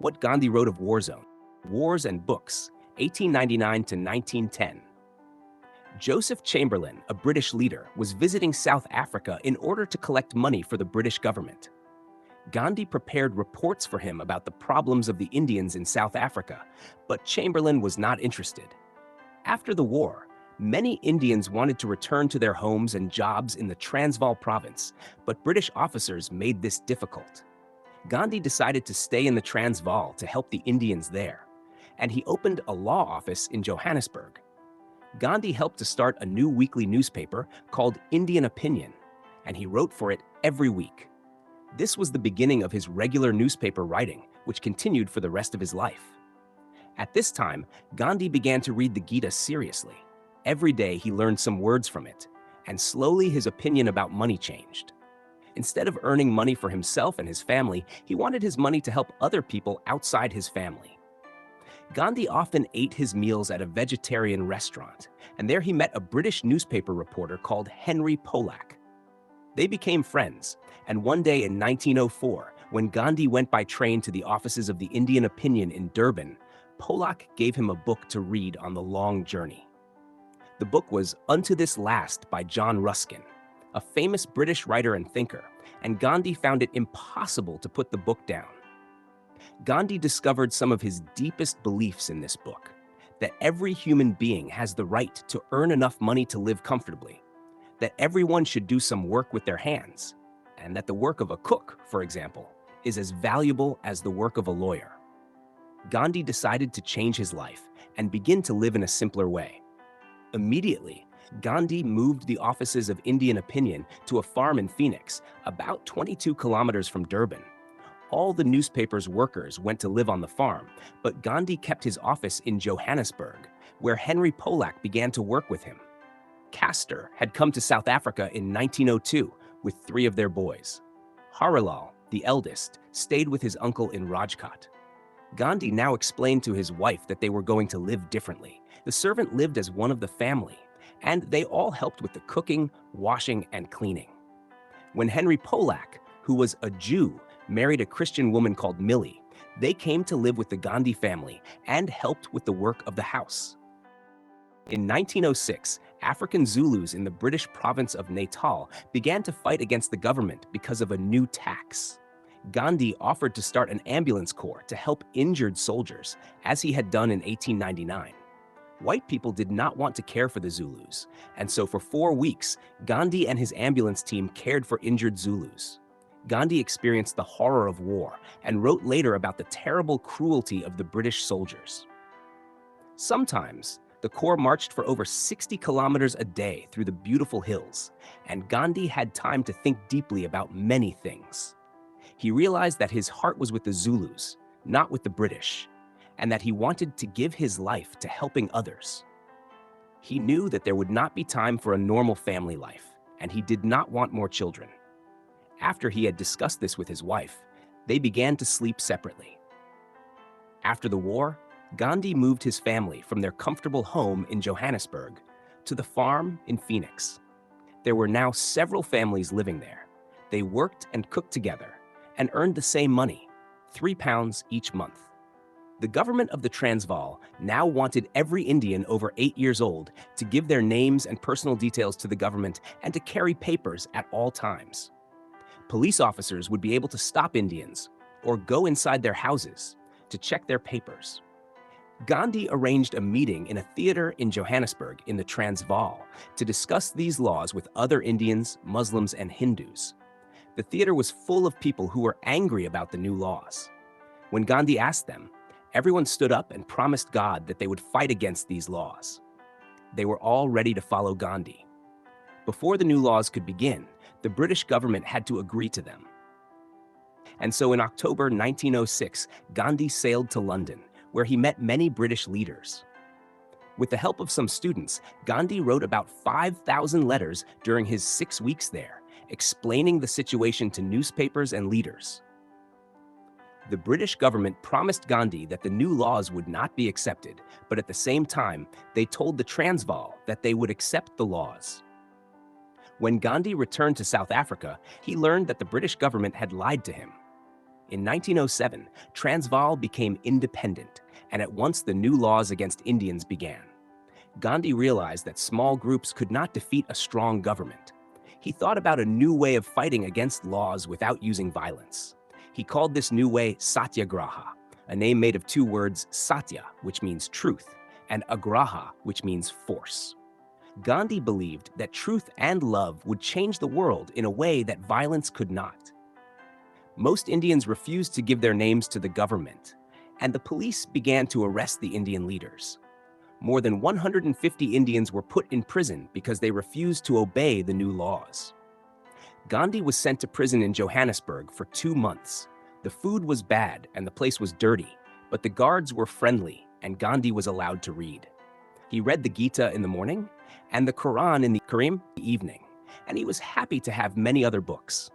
What Gandhi wrote of Warzone, Wars and Books, 1899 to 1910. Joseph Chamberlain, a British leader, was visiting South Africa in order to collect money for the British government. Gandhi prepared reports for him about the problems of the Indians in South Africa, but Chamberlain was not interested. After the war, many Indians wanted to return to their homes and jobs in the Transvaal province, but British officers made this difficult. Gandhi decided to stay in the Transvaal to help the Indians there, and he opened a law office in Johannesburg. Gandhi helped to start a new weekly newspaper called Indian Opinion, and he wrote for it every week. This was the beginning of his regular newspaper writing, which continued for the rest of his life. At this time, Gandhi began to read the Gita seriously. Every day he learned some words from it, and slowly his opinion about money changed. Instead of earning money for himself and his family, he wanted his money to help other people outside his family. Gandhi often ate his meals at a vegetarian restaurant, and there he met a British newspaper reporter called Henry Pollack. They became friends, and one day in 1904, when Gandhi went by train to the offices of the Indian Opinion in Durban, Pollack gave him a book to read on the long journey. The book was Unto This Last by John Ruskin, a famous British writer and thinker, and Gandhi found it impossible to put the book down. Gandhi discovered some of his deepest beliefs in this book, that every human being has the right to earn enough money to live comfortably, that everyone should do some work with their hands, and that the work of a cook, for example, is as valuable as the work of a lawyer. Gandhi decided to change his life and begin to live in a simpler way. Immediately, Gandhi moved the offices of Indian Opinion to a farm in Phoenix, about 22 kilometers from Durban. All the newspaper's workers went to live on the farm, but Gandhi kept his office in Johannesburg, where Henry Pollack began to work with him. Kastur had come to South Africa in 1902 with 3 of their boys. Harilal, the eldest, stayed with his uncle in Rajkot. Gandhi now explained to his wife that they were going to live differently. The servant lived as one of the family, and they all helped with the cooking, washing, and cleaning. When Henry Pollack, who was a Jew, married a Christian woman called Millie, they came to live with the Gandhi family and helped with the work of the house. In 1906, African Zulus in the British province of Natal began to fight against the government because of a new tax. Gandhi offered to start an ambulance corps to help injured soldiers, as he had done in 1899. White people did not want to care for the Zulus, and so for 4 weeks, Gandhi and his ambulance team cared for injured Zulus. Gandhi experienced the horror of war and wrote later about the terrible cruelty of the British soldiers. Sometimes, the corps marched for over 60 kilometers a day through the beautiful hills, and Gandhi had time to think deeply about many things. He realized that his heart was with the Zulus, not with the British, and that he wanted to give his life to helping others. He knew that there would not be time for a normal family life, and he did not want more children. After he had discussed this with his wife, they began to sleep separately. After the war, Gandhi moved his family from their comfortable home in Johannesburg to the farm in Phoenix. There were now several families living there. They worked and cooked together and earned the same money, £3 each month. The government of the Transvaal now wanted every Indian over 8 years old to give their names and personal details to the government and to carry papers at all times. Police officers would be able to stop Indians or go inside their houses to check their papers. Gandhi arranged a meeting in a theater in Johannesburg in the Transvaal to discuss these laws with other Indians, Muslims, and Hindus. The theater was full of people who were angry about the new laws. When Gandhi asked them, everyone stood up and promised God that they would fight against these laws. They were all ready to follow Gandhi. Before the new laws could begin, the British government had to agree to them. And so in October 1906, Gandhi sailed to London, where he met many British leaders. With the help of some students, Gandhi wrote about 5,000 letters during his 6 weeks there, explaining the situation to newspapers and leaders. The British government promised Gandhi that the new laws would not be accepted, but at the same time, they told the Transvaal that they would accept the laws. When Gandhi returned to South Africa, he learned that the British government had lied to him. In 1907, Transvaal became independent, and at once the new laws against Indians began. Gandhi realized that small groups could not defeat a strong government. He thought about a new way of fighting against laws without using violence. He called this new way Satyagraha, a name made of two words, Satya, which means truth, and Agraha, which means force. Gandhi believed that truth and love would change the world in a way that violence could not. Most Indians refused to give their names to the government, and the police began to arrest the Indian leaders. More than 150 Indians were put in prison because they refused to obey the new laws. Gandhi was sent to prison in Johannesburg for 2 months. The food was bad and the place was dirty, but the guards were friendly and Gandhi was allowed to read. He read the Gita in the morning and the Quran in the evening, and he was happy to have many other books.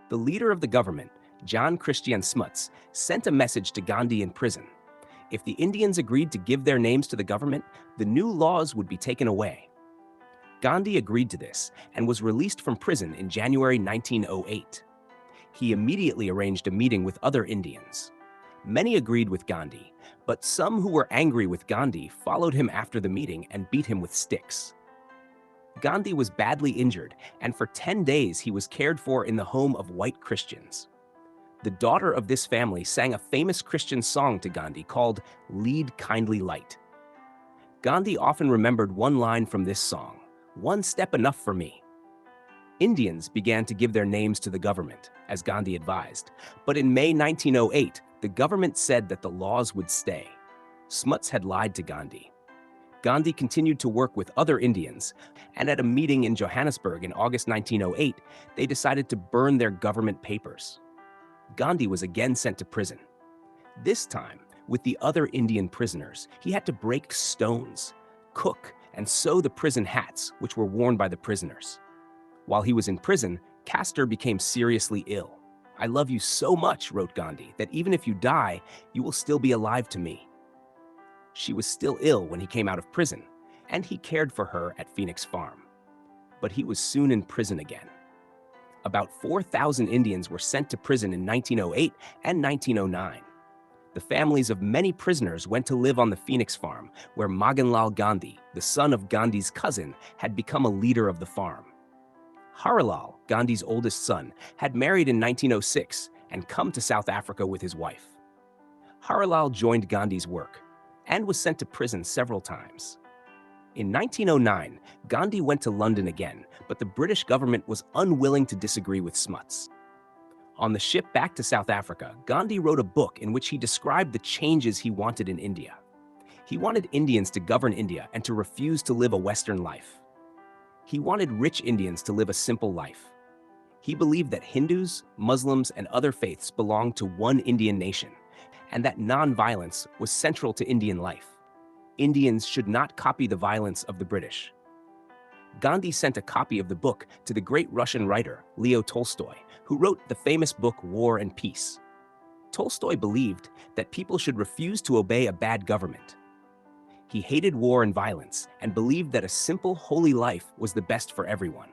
The leader of the government, John Christian Smuts, sent a message to Gandhi in prison. If the Indians agreed to give their names to the government, the new laws would be taken away. Gandhi agreed to this and was released from prison in January 1908. He immediately arranged a meeting with other Indians. Many agreed with Gandhi, but some who were angry with Gandhi followed him after the meeting and beat him with sticks. Gandhi was badly injured, and for 10 days he was cared for in the home of white Christians. The daughter of this family sang a famous Christian song to Gandhi called "Lead Kindly Light." Gandhi often remembered one line from this song, "One step enough for me." Indians began to give their names to the government, as Gandhi advised, but in May 1908, the government said that the laws would stay. Smuts had lied to Gandhi. Gandhi continued to work with other Indians, and at a meeting in Johannesburg in August 1908, they decided to burn their government papers. Gandhi was again sent to prison. This time, with the other Indian prisoners, he had to break stones, cook, and sew the prison hats, which were worn by the prisoners. While he was in prison, Kastur became seriously ill. "I love you so much," wrote Gandhi, "that even if you die, you will still be alive to me." She was still ill when he came out of prison, and he cared for her at Phoenix Farm. But he was soon in prison again. About 4,000 Indians were sent to prison in 1908 and 1909. The families of many prisoners went to live on the Phoenix Farm, where Manilal Gandhi, the son of Gandhi's cousin, had become a leader of the farm. Harilal, Gandhi's oldest son, had married in 1906 and come to South Africa with his wife. Harilal joined Gandhi's work and was sent to prison several times. In 1909, Gandhi went to London again, but the British government was unwilling to disagree with Smuts. On the ship back to South Africa, Gandhi wrote a book in which he described the changes he wanted in India. He wanted Indians to govern India and to refuse to live a Western life. He wanted rich Indians to live a simple life. He believed that Hindus, Muslims, and other faiths belonged to one Indian nation, and that non-violence was central to Indian life. Indians should not copy the violence of the British. Gandhi sent a copy of the book to the great Russian writer, Leo Tolstoy, who wrote the famous book War and Peace. Tolstoy believed that people should refuse to obey a bad government. He hated war and violence and believed that a simple, holy life was the best for everyone.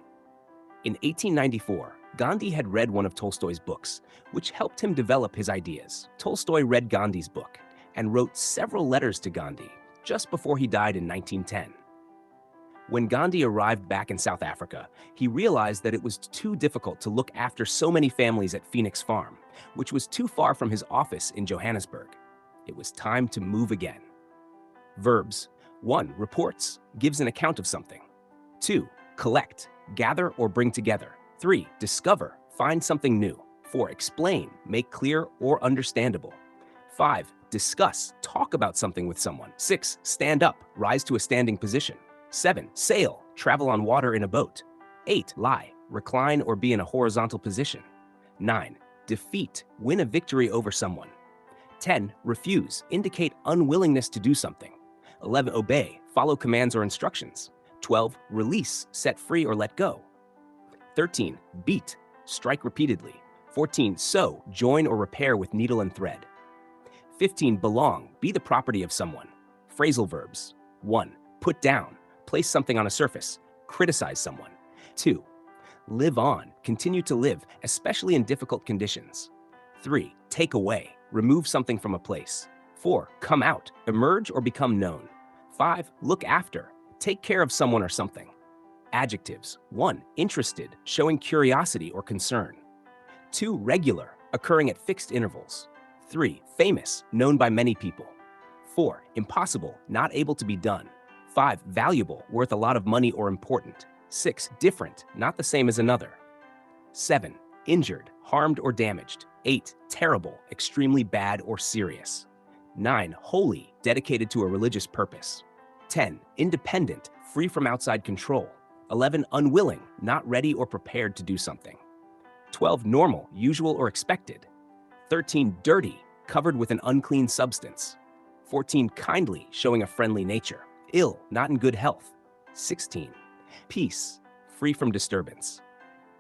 In 1894, Gandhi had read one of Tolstoy's books, which helped him develop his ideas. Tolstoy read Gandhi's book and wrote several letters to Gandhi just before he died in 1910. When Gandhi arrived back in South Africa, he realized that it was too difficult to look after so many families at Phoenix Farm, which was too far from his office in Johannesburg. It was time to move again. Verbs. 1. Reports, gives an account of something. 2. Collect, gather or bring together. 3. Discover, find something new. 4. Explain, make clear or understandable. 5. Discuss, talk about something with someone. 6. Stand up, rise to a standing position. 7. Sail, travel on water in a boat. 8. Lie, recline or be in a horizontal position. 9. Defeat, win a victory over someone. 10. Refuse, indicate unwillingness to do something. 11. Obey, follow commands or instructions. 12. Release, set free or let go. 13. Beat, strike repeatedly. 14. Sew, join or repair with needle and thread. 15. Belong, be the property of someone. Phrasal verbs. 1. Put down, place something on a surface, criticize someone. 2. Live on, continue to live, especially in difficult conditions. 3. take away, remove something from a place. 4. Come out, emerge or become known. 5. Look after, take care of someone or something. Adjectives. 1. Interested, showing curiosity or concern. 2. Regular, occurring at fixed intervals. 3. Famous, known by many people. 4. Impossible, not able to be done. 5. Valuable, worth a lot of money or important. 6. Different, not the same as another. 7. Injured, harmed or damaged. 8. Terrible, extremely bad or serious. 9. Holy, dedicated to a religious purpose. 10. Independent, free from outside control. 11. Unwilling, not ready or prepared to do something. 12. Normal, usual or expected. 13. Dirty, covered with an unclean substance. 14. Kindly, showing a friendly nature. Ill, not in good health. 16. Peace, free from disturbance.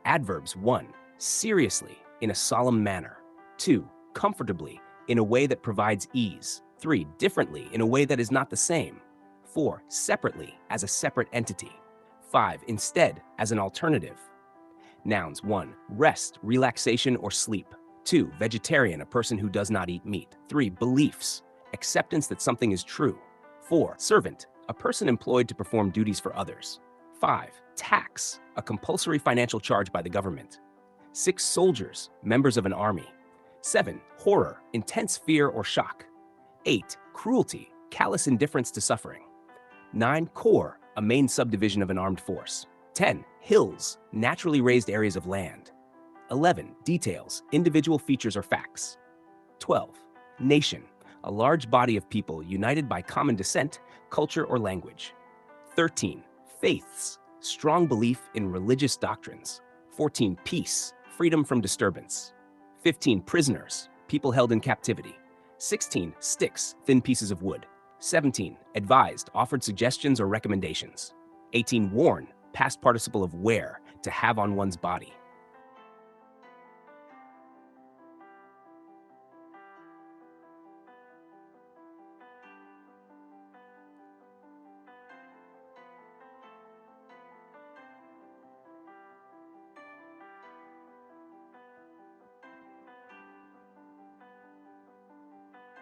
Adverbs. 1. Seriously, in a solemn manner. 2. Comfortably, in a way that provides ease. 3. Differently, in a way that is not the same. 4. Separately, as a separate entity. 5. Instead, as an alternative. Nouns. 1. Rest, relaxation, or sleep. 2. Vegetarian, a person who does not eat meat. 3. Beliefs, acceptance that something is true. 4. Servant, a person employed to perform duties for others. 5. Tax, a compulsory financial charge by the government. 6. Soldiers, members of an army. 7. Horror, intense fear or shock. 8. Cruelty, callous indifference to suffering. 9. Corps, a main subdivision of an armed force. 10. Hills, naturally raised areas of land. 11. Details, individual features or facts. 12. Nation, a large body of people united by common descent, culture, or language. 13. Faiths, strong belief in religious doctrines. 14. Peace, freedom from disturbance. 15. Prisoners, people held in captivity. 16. Sticks, thin pieces of wood. 17. Advised, offered suggestions or recommendations. 18. Worn, past participle of wear, to have on one's body.